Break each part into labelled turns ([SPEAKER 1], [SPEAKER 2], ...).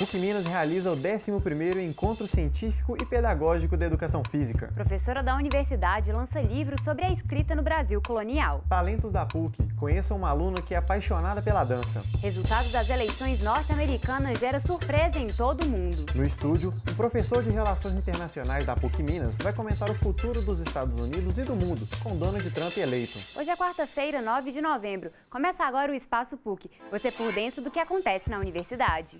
[SPEAKER 1] PUC Minas realiza o 11º Encontro Científico e Pedagógico da Educação Física.
[SPEAKER 2] Professora da universidade lança livros sobre a escrita no Brasil colonial.
[SPEAKER 1] Talentos da PUC. Conheça uma aluna que é apaixonada pela dança.
[SPEAKER 2] Resultados das eleições norte-americanas gera surpresa em todo o mundo.
[SPEAKER 1] No estúdio, um professor de Relações Internacionais da PUC Minas vai comentar o futuro dos Estados Unidos e do mundo, com Donald Trump eleito.
[SPEAKER 2] Hoje é quarta-feira, 9 de novembro. Começa agora o Espaço PUC. Você por dentro do que acontece na universidade.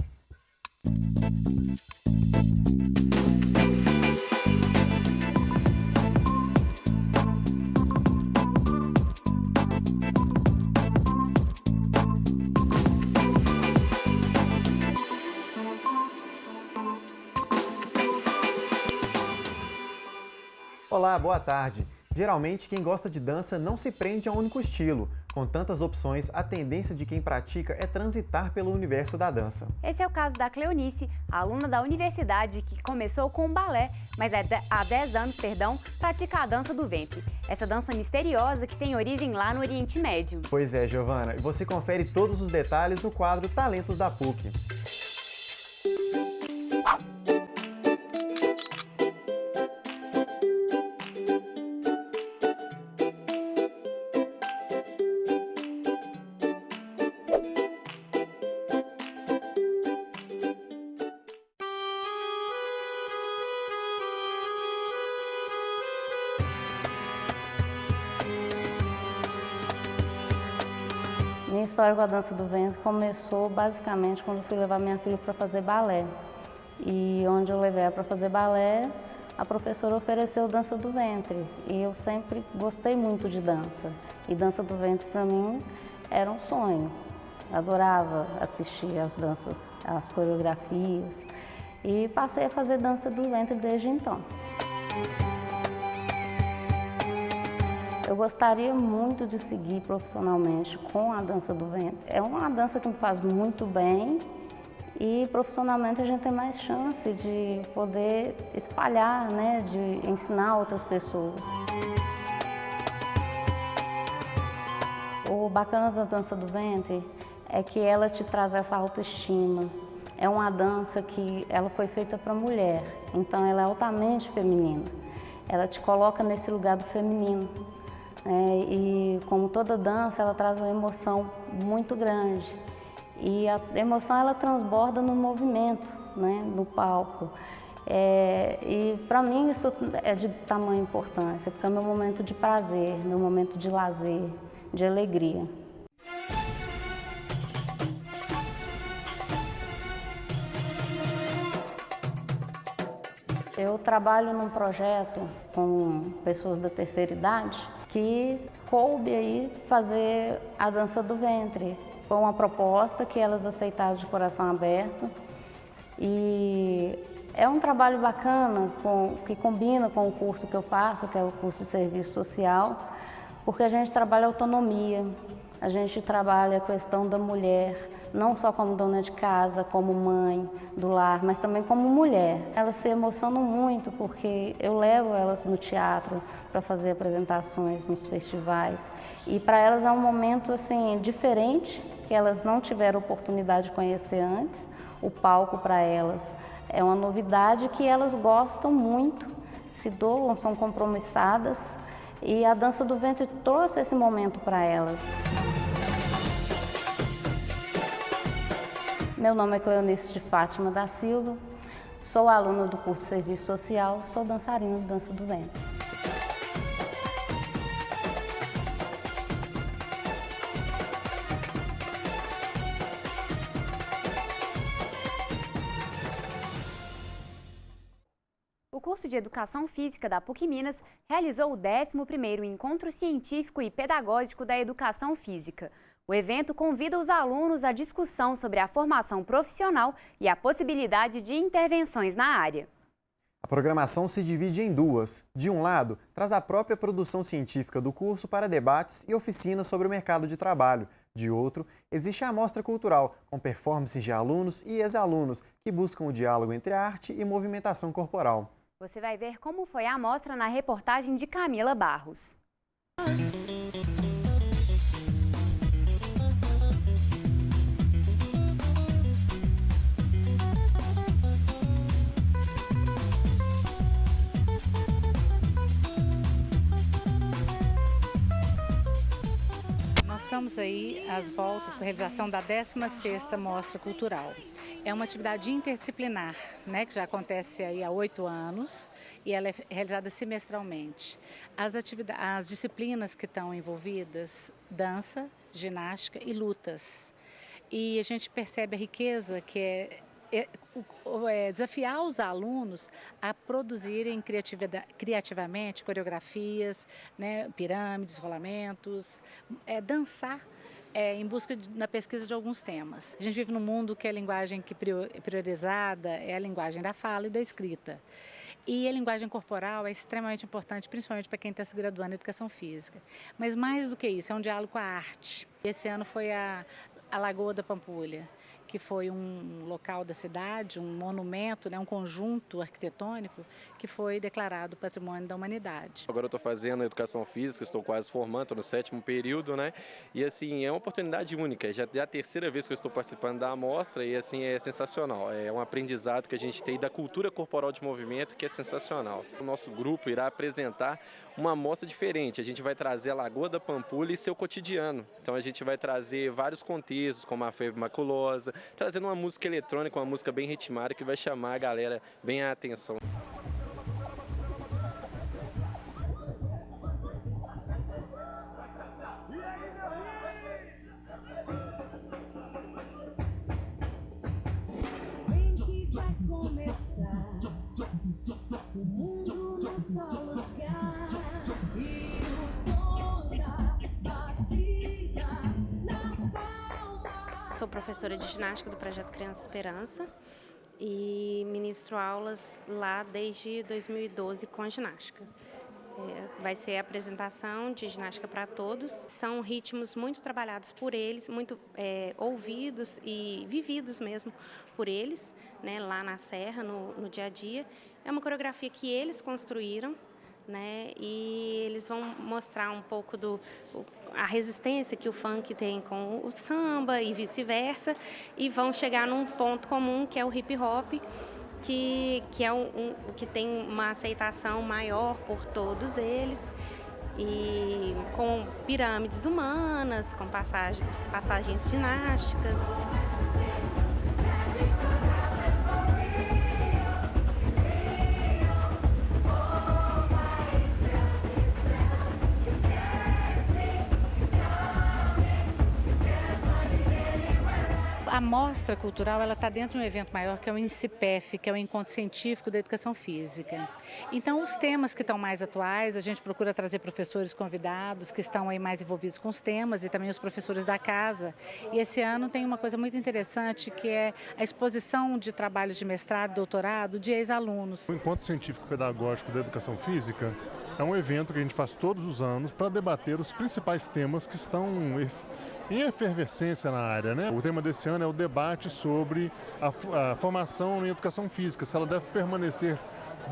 [SPEAKER 1] Olá, boa tarde. Geralmente, quem gosta de dança não se prende a um único estilo. Com tantas opções, a tendência de quem pratica é transitar pelo universo da dança.
[SPEAKER 2] Esse é o caso da Cleonice, aluna da universidade que começou com o balé, mas há 10 anos, pratica a dança do ventre. Essa dança misteriosa que tem origem lá no Oriente Médio.
[SPEAKER 1] Pois é, Giovana, e você confere todos os detalhes no quadro Talentos da PUC.
[SPEAKER 3] Minha história com a dança do ventre começou basicamente quando eu fui levar minha filha para fazer balé. E onde eu levei ela para fazer balé, a professora ofereceu dança do ventre. E eu sempre gostei muito de dança. E dança do ventre para mim era um sonho. Adorava assistir às danças, às coreografias. E passei a fazer dança do ventre desde então. Eu gostaria muito de seguir profissionalmente com a dança do ventre. É uma dança que me faz muito bem e profissionalmente a gente tem mais chance de poder espalhar, né, de ensinar outras pessoas. O bacana da dança do ventre é que ela te traz essa autoestima. É uma dança que ela foi feita para mulher, então ela é altamente feminina. Ela te coloca nesse lugar do feminino. E como toda dança, ela traz uma emoção muito grande. E a emoção ela transborda no movimento, né, no palco. E para mim isso é de tamanha importância, porque é meu momento de prazer, meu momento de lazer, de alegria. Eu trabalho num projeto com pessoas da terceira idade que coube aí fazer a dança do ventre. Foi uma proposta que elas aceitaram de coração aberto e é um trabalho bacana que combina com o curso que eu faço, que é o curso de serviço social, porque a gente trabalha autonomia, a gente trabalha a questão da mulher, não só como dona de casa, como mãe do lar, mas também como mulher. Elas se emocionam muito porque eu levo elas no teatro para fazer apresentações nos festivais. E para elas é um momento assim diferente, que elas não tiveram oportunidade de conhecer antes. O palco para elas é uma novidade que elas gostam muito, se doam, são compromissadas. E a dança do ventre trouxe esse momento para elas. Meu nome é Cleonice de Fátima da Silva, sou aluna do curso de Serviço Social, sou dançarina de dança do ventre.
[SPEAKER 2] O curso de Educação Física da PUC Minas realizou o 11º Encontro Científico e Pedagógico da Educação Física. O evento convida os alunos à discussão sobre a formação profissional e a possibilidade de intervenções na área.
[SPEAKER 1] A programação se divide em duas. De um lado, traz a própria produção científica do curso para debates e oficinas sobre o mercado de trabalho. De outro, existe a amostra cultural, com performances de alunos e ex-alunos que buscam o diálogo entre arte e movimentação corporal.
[SPEAKER 2] Você vai ver como foi a amostra na reportagem de Camila Barros.
[SPEAKER 4] estamos aí às voltas com a realização da 16ª Mostra Cultural. É uma atividade interdisciplinar, né, que já acontece aí há 8 anos e ela é realizada semestralmente. As disciplinas que estão envolvidas, dança, ginástica e lutas. E a gente percebe a riqueza que é desafiar os alunos a produzirem criativamente coreografias, né, pirâmides, rolamentos, dançar em busca na pesquisa de alguns temas. A gente vive num mundo que a linguagem priorizada é a linguagem da fala e da escrita. E a linguagem corporal é extremamente importante, principalmente para quem está se graduando em educação física. Mas mais do que isso, é um diálogo com a arte. Esse ano foi a Lagoa da Pampulha, que foi um local da cidade, um monumento, né, um conjunto arquitetônico que foi declarado Patrimônio da Humanidade.
[SPEAKER 5] Agora eu estou fazendo educação física, estou quase formando, estou no 7º período, né? E assim, é uma oportunidade única, já é a 3ª vez que eu estou participando da amostra e assim, é sensacional. É um aprendizado que a gente tem da cultura corporal de movimento que é sensacional. O nosso grupo irá apresentar uma amostra diferente, a gente vai trazer a Lagoa da Pampulha e seu cotidiano. Então a gente vai trazer vários contextos, como a febre maculosa, trazendo uma música eletrônica, uma música bem ritmada que vai chamar a galera bem a atenção.
[SPEAKER 6] Sou professora de ginástica do Projeto Criança Esperança e ministro aulas lá desde 2012 com a ginástica. Vai ser a apresentação de Ginástica para Todos. São ritmos muito trabalhados por eles, muito ouvidos e vividos mesmo por eles, né, lá na Serra, no dia a dia. É uma coreografia que eles construíram, né, e eles vão mostrar um pouco a resistência que o funk tem com o samba e vice-versa, e vão chegar num ponto comum que é o hip hop, que é o que tem uma aceitação maior por todos eles, e com pirâmides humanas, com passagens ginásticas.
[SPEAKER 4] A mostra cultural está dentro de um evento maior que é o INCIPEF, que é o Encontro Científico da Educação Física. Então, os temas que estão mais atuais, a gente procura trazer professores convidados que estão aí mais envolvidos com os temas e também os professores da casa. E esse ano tem uma coisa muito interessante que é a exposição de trabalhos de mestrado e doutorado de ex-alunos.
[SPEAKER 7] O Encontro Científico Pedagógico da Educação Física é um evento que a gente faz todos os anos para debater os principais temas que estão em efervescência na área, né? O tema desse ano é o debate sobre a formação em educação física, se ela deve permanecer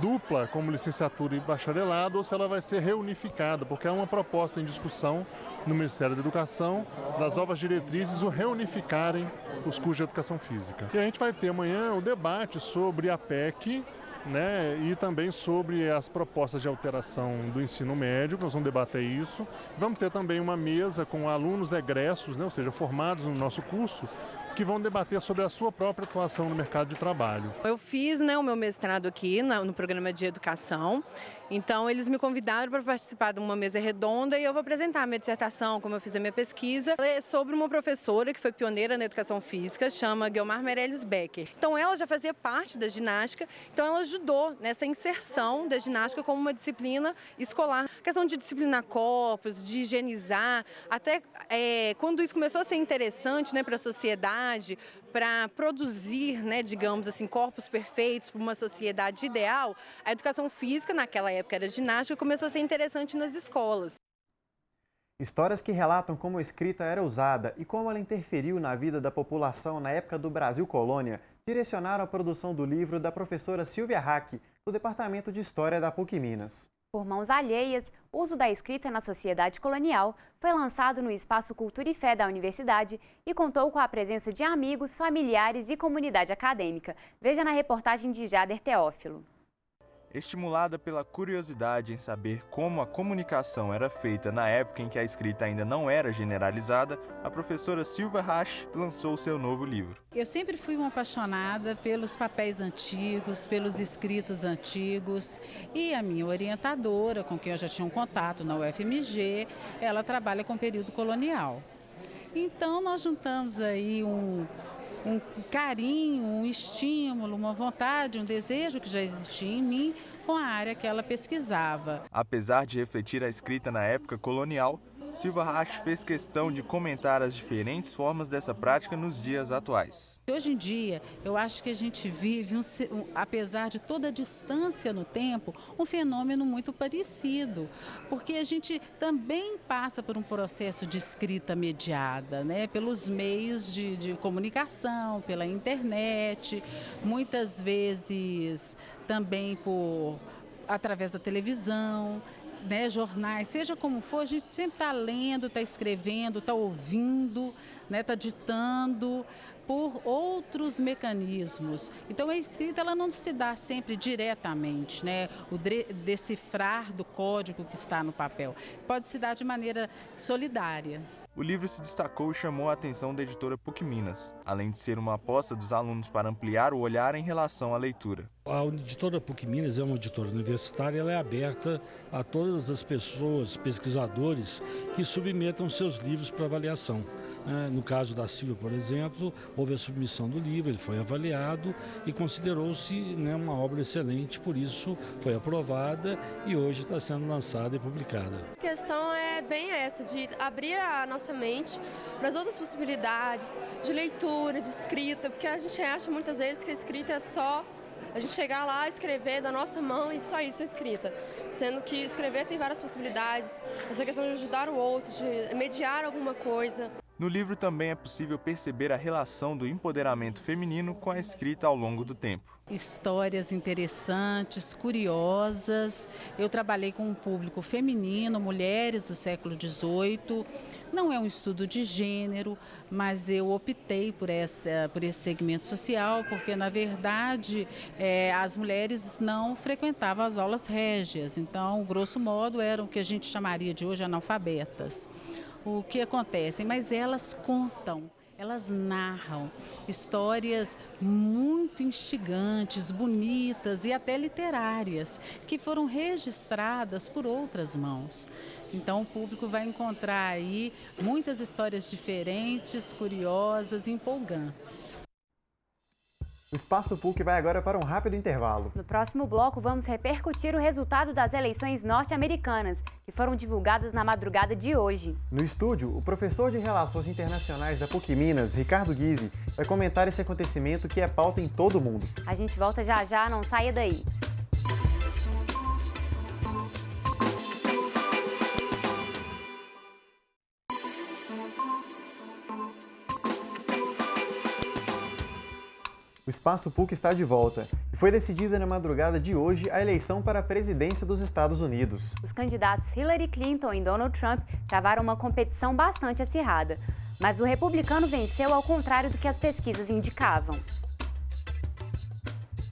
[SPEAKER 7] dupla como licenciatura e bacharelado ou se ela vai ser reunificada, porque há uma proposta em discussão no Ministério da Educação das novas diretrizes o reunificarem os cursos de educação física. E a gente vai ter amanhã o debate sobre a PEC, né, e também sobre as propostas de alteração do ensino médio, nós vamos debater isso. Vamos ter também uma mesa com alunos egressos, né, ou seja, formados no nosso curso, que vão debater sobre a sua própria atuação no mercado de trabalho.
[SPEAKER 8] Eu fiz, né, o meu mestrado aqui no programa de educação, então eles me convidaram para participar de uma mesa redonda e eu vou apresentar a minha dissertação, como eu fiz a minha pesquisa, é sobre uma professora que foi pioneira na educação física, chama Guilmar Meirelles Becker. Então ela já fazia parte da ginástica, então ela ajudou nessa inserção da ginástica como uma disciplina escolar. A questão de disciplinar corpos, de higienizar, até quando isso começou a ser interessante, né, para a sociedade, para produzir, né, digamos assim, corpos perfeitos para uma sociedade ideal, a educação física, naquela época era ginástica, começou a ser interessante nas escolas.
[SPEAKER 1] Histórias que relatam como a escrita era usada e como ela interferiu na vida da população na época do Brasil Colônia direcionaram a produção do livro da professora Silvia Hack, do Departamento de História da PUC Minas.
[SPEAKER 2] Por mãos alheias, o uso da escrita na sociedade colonial foi lançado no Espaço Cultura e Fé da Universidade e contou com a presença de amigos, familiares e comunidade acadêmica. Veja na reportagem de Jader Teófilo.
[SPEAKER 9] Estimulada pela curiosidade em saber como a comunicação era feita na época em que a escrita ainda não era generalizada, a professora Silva Rasch lançou seu novo livro.
[SPEAKER 10] Eu sempre fui uma apaixonada pelos papéis antigos, pelos escritos antigos, e a minha orientadora, com quem eu já tinha um contato na UFMG, ela trabalha com o período colonial. Então nós juntamos aí um carinho, um estímulo, uma vontade, um desejo que já existia em mim com a área que ela pesquisava.
[SPEAKER 9] Apesar de refletir a escrita na época colonial, Silva Rasch fez questão de comentar as diferentes formas dessa prática nos dias atuais.
[SPEAKER 10] Hoje em dia, eu acho que a gente vive, apesar de toda a distância no tempo, um fenômeno muito parecido, porque a gente também passa por um processo de escrita mediada, né? Pelos meios de comunicação, pela internet, muitas vezes também através da televisão, né, jornais, seja como for, a gente sempre está lendo, está escrevendo, está ouvindo, né, está ditando por outros mecanismos. Então a escrita ela não se dá sempre diretamente, né, o decifrar do código que está no papel. Pode se dar de maneira solidária.
[SPEAKER 9] O livro se destacou e chamou a atenção da editora PUC Minas, além de ser uma aposta dos alunos para ampliar o olhar em relação à leitura.
[SPEAKER 11] A editora PUC Minas é uma editora universitária, ela é aberta a todas as pessoas, pesquisadores, que submetam seus livros para avaliação. No caso da Silvia, por exemplo, houve a submissão do livro, ele foi avaliado e considerou-se uma obra excelente, por isso foi aprovada e hoje está sendo lançada e publicada.
[SPEAKER 12] A questão é bem essa, de abrir a nossa mente para as outras possibilidades de leitura, de escrita, porque a gente acha muitas vezes que a escrita é só a gente chegar lá, escrever da nossa mão e só isso é escrita. Sendo que escrever tem várias possibilidades, essa questão de ajudar o outro, de mediar alguma coisa.
[SPEAKER 9] No livro também é possível perceber a relação do empoderamento feminino com a escrita ao longo do tempo.
[SPEAKER 10] Histórias interessantes, curiosas. Eu trabalhei com um público feminino, mulheres do século XVIII. Não é um estudo de gênero, mas eu optei por esse segmento social, porque, na verdade, as mulheres não frequentavam as aulas régias. Então, grosso modo, eram o que a gente chamaria de hoje analfabetas. O que acontece? Mas elas contam, elas narram histórias muito instigantes, bonitas e até literárias, que foram registradas por outras mãos. Então o público vai encontrar aí muitas histórias diferentes, curiosas e empolgantes.
[SPEAKER 1] O Espaço PUC vai agora para um rápido intervalo.
[SPEAKER 2] No próximo bloco, vamos repercutir o resultado das eleições norte-americanas, que foram divulgadas na madrugada de hoje.
[SPEAKER 1] No estúdio, o professor de Relações Internacionais da PUC Minas, Ricardo Guise, vai comentar esse acontecimento que é pauta em todo o mundo.
[SPEAKER 2] A gente volta já já, não saia daí.
[SPEAKER 1] O Espaço PUC está de volta e foi decidida na madrugada de hoje a eleição para a presidência dos Estados Unidos.
[SPEAKER 2] Os candidatos Hillary Clinton e Donald Trump travaram uma competição bastante acirrada, mas o republicano venceu ao contrário do que as pesquisas indicavam.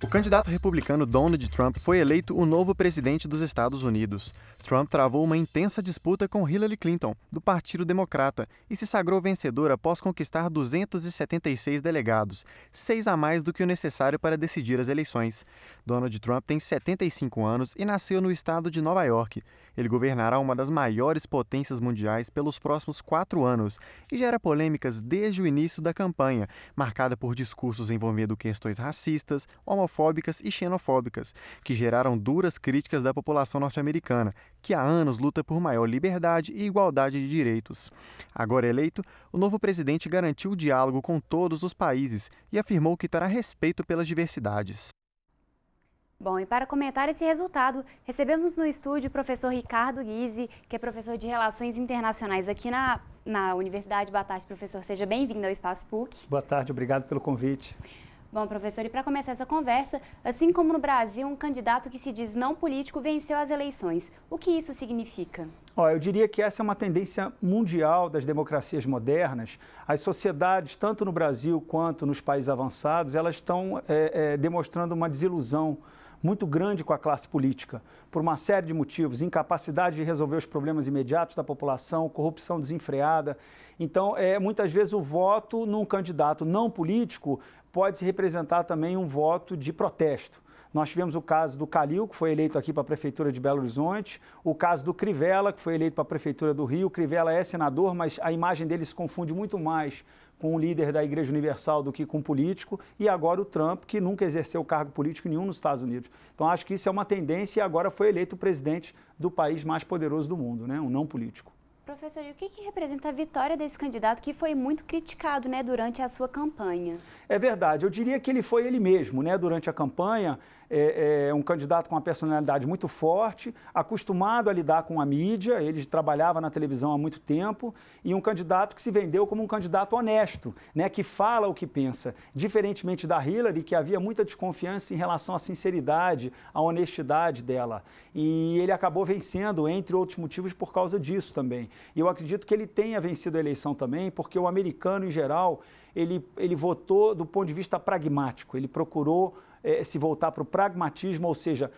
[SPEAKER 1] O candidato republicano Donald Trump foi eleito o novo presidente dos Estados Unidos. Trump travou uma intensa disputa com Hillary Clinton, do Partido Democrata, e se sagrou vencedor após conquistar 276 delegados, 6 a mais do que o necessário para decidir as eleições. Donald Trump tem 75 anos e nasceu no estado de Nova York. Ele governará uma das maiores potências mundiais pelos próximos 4 anos e gera polêmicas desde o início da campanha, marcada por discursos envolvendo questões racistas, homofóbicas e xenofóbicas, que geraram duras críticas da população norte-americana, que há anos luta por maior liberdade e igualdade de direitos. Agora eleito, o novo presidente garantiu o diálogo com todos os países e afirmou que terá respeito pelas diversidades.
[SPEAKER 2] Bom, e para comentar esse resultado, recebemos no estúdio o professor Ricardo Guise, que é professor de Relações Internacionais aqui na Universidade. Boa tarde, professor. Seja bem-vindo ao Espaço PUC.
[SPEAKER 13] Boa tarde, obrigado pelo convite.
[SPEAKER 2] Bom, professor, e para começar essa conversa, assim como no Brasil, um candidato que se diz não político venceu as eleições. O que isso significa?
[SPEAKER 13] Eu diria que essa é uma tendência mundial das democracias modernas. As sociedades, tanto no Brasil quanto nos países avançados, elas estão demonstrando uma desilusão muito grande com a classe política, por uma série de motivos, incapacidade de resolver os problemas imediatos da população, corrupção desenfreada. Então, muitas vezes o voto num candidato não político pode se representar também um voto de protesto. Nós tivemos o caso do Calil, que foi eleito aqui para a Prefeitura de Belo Horizonte, o caso do Crivella, que foi eleito para a Prefeitura do Rio. O Crivella é senador, mas a imagem dele se confunde muito mais com o líder da Igreja Universal do que com o político, e agora o Trump, que nunca exerceu cargo político nenhum nos Estados Unidos. Então, acho que isso é uma tendência e agora foi eleito o presidente do país mais poderoso do mundo, né? Um não político.
[SPEAKER 2] Professor, e o que representa a vitória desse candidato que foi muito criticado, né, durante a sua campanha?
[SPEAKER 13] É verdade, eu diria que ele foi ele mesmo, né, durante a campanha. Um candidato com uma personalidade muito forte, acostumado a lidar com a mídia, ele trabalhava na televisão há muito tempo, e um candidato que se vendeu como um candidato honesto, né, que fala o que pensa, diferentemente da Hillary, que havia muita desconfiança em relação à sinceridade, à honestidade dela. E ele acabou vencendo, entre outros motivos, por causa disso também. E eu acredito que ele tenha vencido a eleição também, porque o americano, em geral, ele votou do ponto de vista pragmático, ele procurou se voltar para o pragmatismo, ou seja,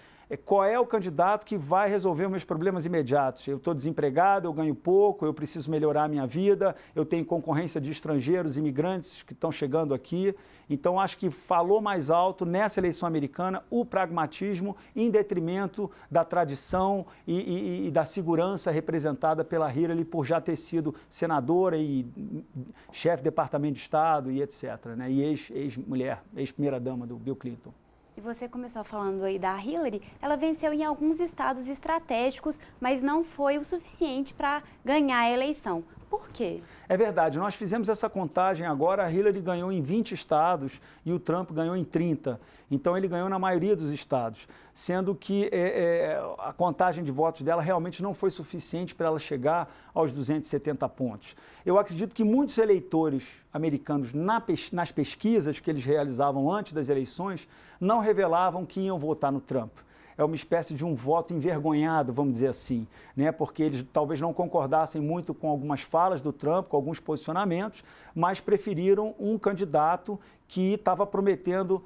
[SPEAKER 13] qual é o candidato que vai resolver os meus problemas imediatos? Eu estou desempregado, eu ganho pouco, eu preciso melhorar a minha vida, eu tenho concorrência de estrangeiros, imigrantes que estão chegando aqui. Então, acho que falou mais alto nessa eleição americana o pragmatismo em detrimento da tradição e da segurança representada pela Hillary por já ter sido senadora e chefe de departamento de Estado e etc., né? E ex-mulher, ex-primeira-dama do Bill Clinton.
[SPEAKER 2] E você começou falando aí da Hillary, ela venceu em alguns estados estratégicos, mas não foi o suficiente para ganhar a eleição. Por quê?
[SPEAKER 13] É verdade, nós fizemos essa contagem agora, a Hillary ganhou em 20 estados e o Trump ganhou em 30. Então ele ganhou na maioria dos estados, sendo que a contagem de votos dela realmente não foi suficiente para ela chegar aos 270 pontos. Eu acredito que muitos eleitores americanos nas pesquisas que eles realizavam antes das eleições não revelavam que iam votar no Trump. É uma espécie de um voto envergonhado, vamos dizer assim, né? Porque eles talvez não concordassem muito com algumas falas do Trump, com alguns posicionamentos, mas preferiram um candidato que estava prometendo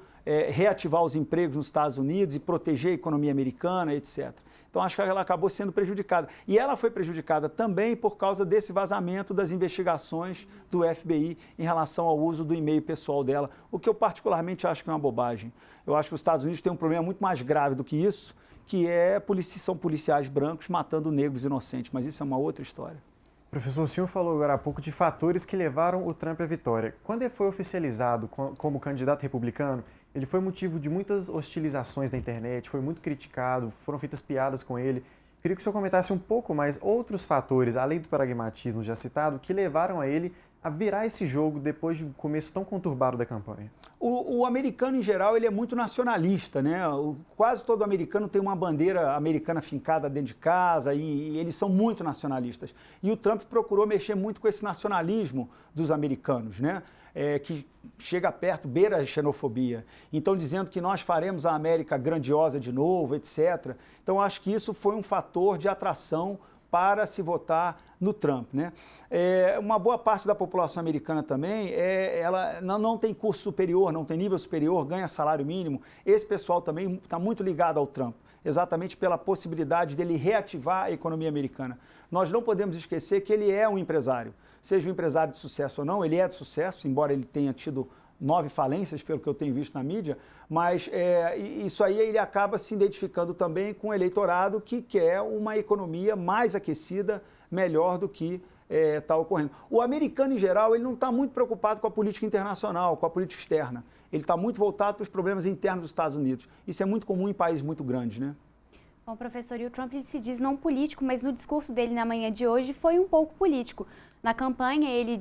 [SPEAKER 13] reativar os empregos nos Estados Unidos e proteger a economia americana, etc. Então, acho que ela acabou sendo prejudicada. E ela foi prejudicada também por causa desse vazamento das investigações do FBI em relação ao uso do e-mail pessoal dela, o que eu particularmente acho que é uma bobagem. Eu acho que os Estados Unidos têm um problema muito mais grave do que isso, que são policiais brancos matando negros inocentes, mas isso é uma outra história.
[SPEAKER 1] Professor, o senhor falou agora há pouco de fatores que levaram o Trump à vitória. Quando ele foi oficializado como candidato republicano, ele foi motivo de muitas hostilizações na internet, foi muito criticado, foram feitas piadas com ele. Queria que o senhor comentasse um pouco mais outros fatores, além do pragmatismo já citado, que levaram a ele a virar esse jogo depois de um começo tão conturbado da campanha.
[SPEAKER 13] O americano, em geral, ele é muito nacionalista, né? Quase todo americano tem uma bandeira americana fincada dentro de casa e eles são muito nacionalistas. E o Trump procurou mexer muito com esse nacionalismo dos americanos, né? Que chega perto, beira a xenofobia. Então, dizendo que nós faremos a América grandiosa de novo, etc. Então, acho que isso foi um fator de atração para se votar no Trump, né? Uma boa parte da população americana também, ela não tem curso superior, não tem nível superior, ganha salário mínimo. Esse pessoal também está muito ligado ao Trump, exatamente pela possibilidade dele reativar a economia americana. Nós não podemos esquecer que ele é um empresário. Seja um empresário de sucesso ou não, ele é de sucesso, embora ele tenha tido 9 falências, pelo que eu tenho visto na mídia, mas isso aí ele acaba se identificando também com o eleitorado que quer uma economia mais aquecida, melhor do que está ocorrendo. O americano, em geral, ele não está muito preocupado com a política internacional, com a política externa. Ele está muito voltado para os problemas internos dos Estados Unidos. Isso é muito comum em países muito grandes, né?
[SPEAKER 2] Bom, professor, e o Trump ele se diz não político, mas no discurso dele na manhã de hoje foi um pouco político. Na campanha ele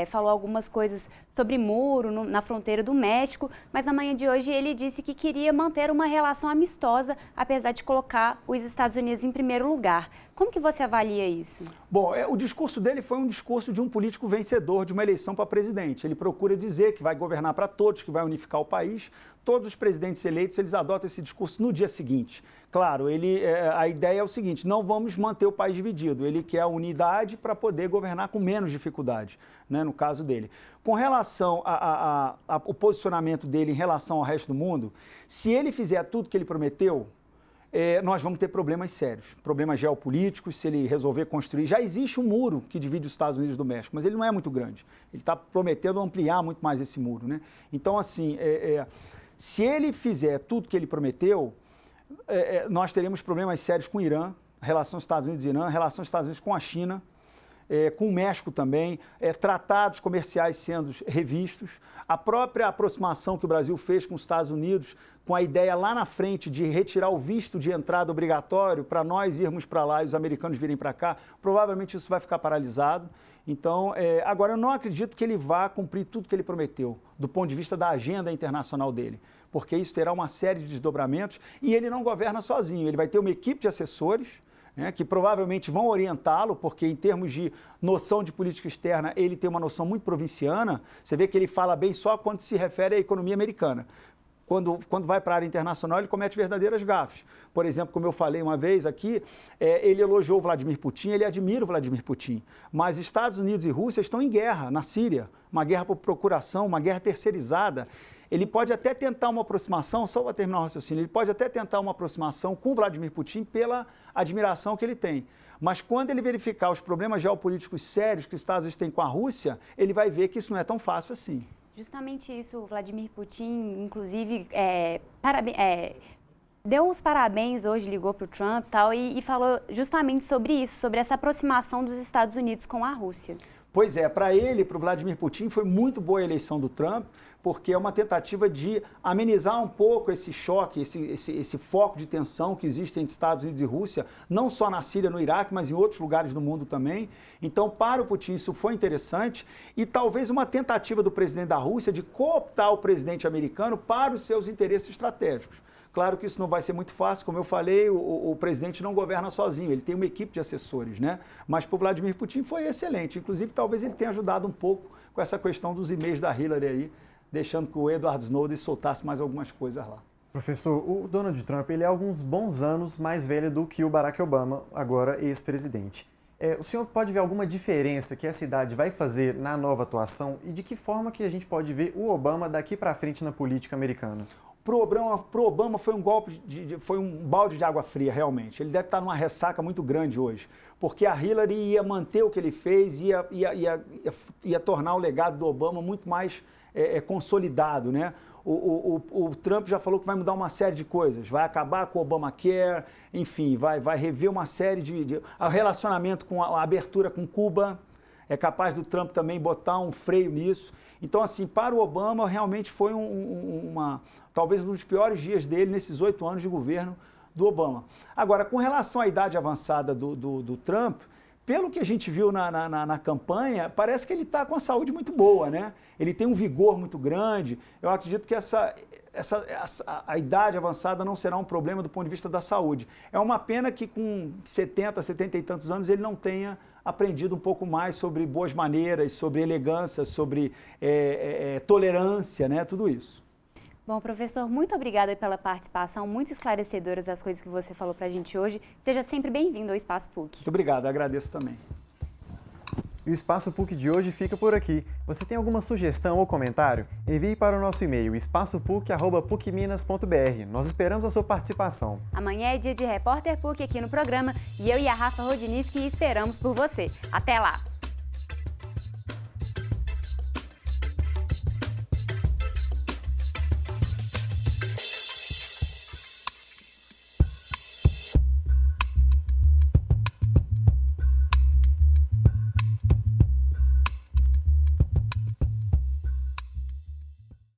[SPEAKER 2] falou algumas coisas sobre muro na fronteira do México, mas na manhã de hoje ele disse que queria manter uma relação amistosa, apesar de colocar os Estados Unidos em primeiro lugar. Como que você avalia isso?
[SPEAKER 13] Bom, o discurso dele foi um discurso de um político vencedor de uma eleição para presidente. Ele procura dizer que vai governar para todos, que vai unificar o país. Todos os presidentes eleitos, eles adotam esse discurso no dia seguinte. Claro, a ideia é o seguinte, não vamos manter o país dividido. Ele quer a unidade para poder governar governar com menos dificuldade, né, no caso dele. Com relação ao posicionamento dele em relação ao resto do mundo, se ele fizer tudo que ele prometeu, nós vamos ter problemas sérios, problemas geopolíticos, se ele resolver construir. Já existe um muro que divide os Estados Unidos do México, mas ele não é muito grande. Ele está prometendo ampliar muito mais esse muro, né? Então, assim, se ele fizer tudo que ele prometeu, nós teremos problemas sérios com o Irã, a relação Estados Unidos e Irã, a relação Estados Unidos com a China, com o México também, tratados comerciais sendo revistos, a própria aproximação que o Brasil fez com os Estados Unidos, com a ideia lá na frente de retirar o visto de entrada obrigatório para nós irmos para lá e os americanos virem para cá, provavelmente isso vai ficar paralisado. Então, agora eu não acredito que ele vá cumprir tudo que ele prometeu, do ponto de vista da agenda internacional dele, porque isso terá uma série de desdobramentos e ele não governa sozinho, ele vai ter uma equipe de assessores, que provavelmente vão orientá-lo, porque em termos de noção de política externa, ele tem uma noção muito provinciana. Você vê que ele fala bem só quando se refere à economia americana. Quando vai para a área internacional, ele comete verdadeiras gafes. Por exemplo, como eu falei uma vez aqui, ele elogiou o Vladimir Putin, ele admira o Vladimir Putin, mas Estados Unidos e Rússia estão em guerra na Síria, uma guerra por procuração, uma guerra terceirizada. Ele pode até tentar uma aproximação, só para terminar o raciocínio, ele pode até tentar uma aproximação com o Vladimir Putin pela admiração que ele tem. Mas quando ele verificar os problemas geopolíticos sérios que os Estados Unidos têm com a Rússia, ele vai ver que isso não é tão fácil assim.
[SPEAKER 2] Justamente isso, o Vladimir Putin, inclusive, deu os parabéns hoje, ligou para o Trump e falou justamente sobre isso, sobre essa aproximação dos Estados Unidos com a Rússia.
[SPEAKER 13] Pois é, para ele, para o Vladimir Putin, foi muito boa a eleição do Trump, porque é uma tentativa de amenizar um pouco esse choque, esse foco de tensão que existe entre Estados Unidos e Rússia, não só na Síria, no Iraque, mas em outros lugares do mundo também. Então, para o Putin, isso foi interessante e talvez uma tentativa do presidente da Rússia de cooptar o presidente americano para os seus interesses estratégicos. Claro que isso não vai ser muito fácil, como eu falei, o presidente não governa sozinho, ele tem uma equipe de assessores, né? Mas para o Vladimir Putin foi excelente, inclusive talvez ele tenha ajudado um pouco com essa questão dos e-mails da Hillary aí, deixando que o Edward Snowden soltasse mais algumas coisas lá.
[SPEAKER 1] Professor, o Donald Trump ele é alguns bons anos mais velho do que o Barack Obama, agora ex-presidente. O senhor pode ver alguma diferença que essa idade vai fazer na nova atuação e de que forma que a gente pode ver o Obama daqui para frente na política americana?
[SPEAKER 13] Pro Obama foi foi um balde de água fria, realmente. Ele deve estar numa ressaca muito grande hoje, porque a Hillary ia manter o que ele fez, ia tornar o legado do Obama muito mais consolidado, né? O Trump já falou que vai mudar uma série de coisas, vai acabar com o Obamacare, enfim, vai rever uma série de relacionamento com a abertura com Cuba. É capaz do Trump também botar um freio nisso. Então, assim, para o Obama, realmente foi talvez um dos piores dias dele nesses 8 anos de governo do Obama. Agora, com relação à idade avançada do Trump, pelo que a gente viu na campanha, parece que ele está com a saúde muito boa, né? Ele tem um vigor muito grande. Eu acredito que a idade avançada não será um problema do ponto de vista da saúde. É uma pena que com 70 e tantos anos ele não tenha aprendido um pouco mais sobre boas maneiras, sobre elegância, sobre tolerância, né? Tudo isso.
[SPEAKER 2] Bom, professor, muito obrigada pela participação, muito esclarecedoras as coisas que você falou para a gente hoje. Seja sempre bem-vindo ao Espaço PUC.
[SPEAKER 13] Muito obrigado, agradeço também.
[SPEAKER 1] E o Espaço PUC de hoje fica por aqui. Você tem alguma sugestão ou comentário? Envie para o nosso e-mail espaçopuc@pucminas.br. Nós esperamos a sua participação.
[SPEAKER 2] Amanhã é dia de Repórter PUC aqui no programa e eu e a Rafa Rodiniski esperamos por você. Até lá!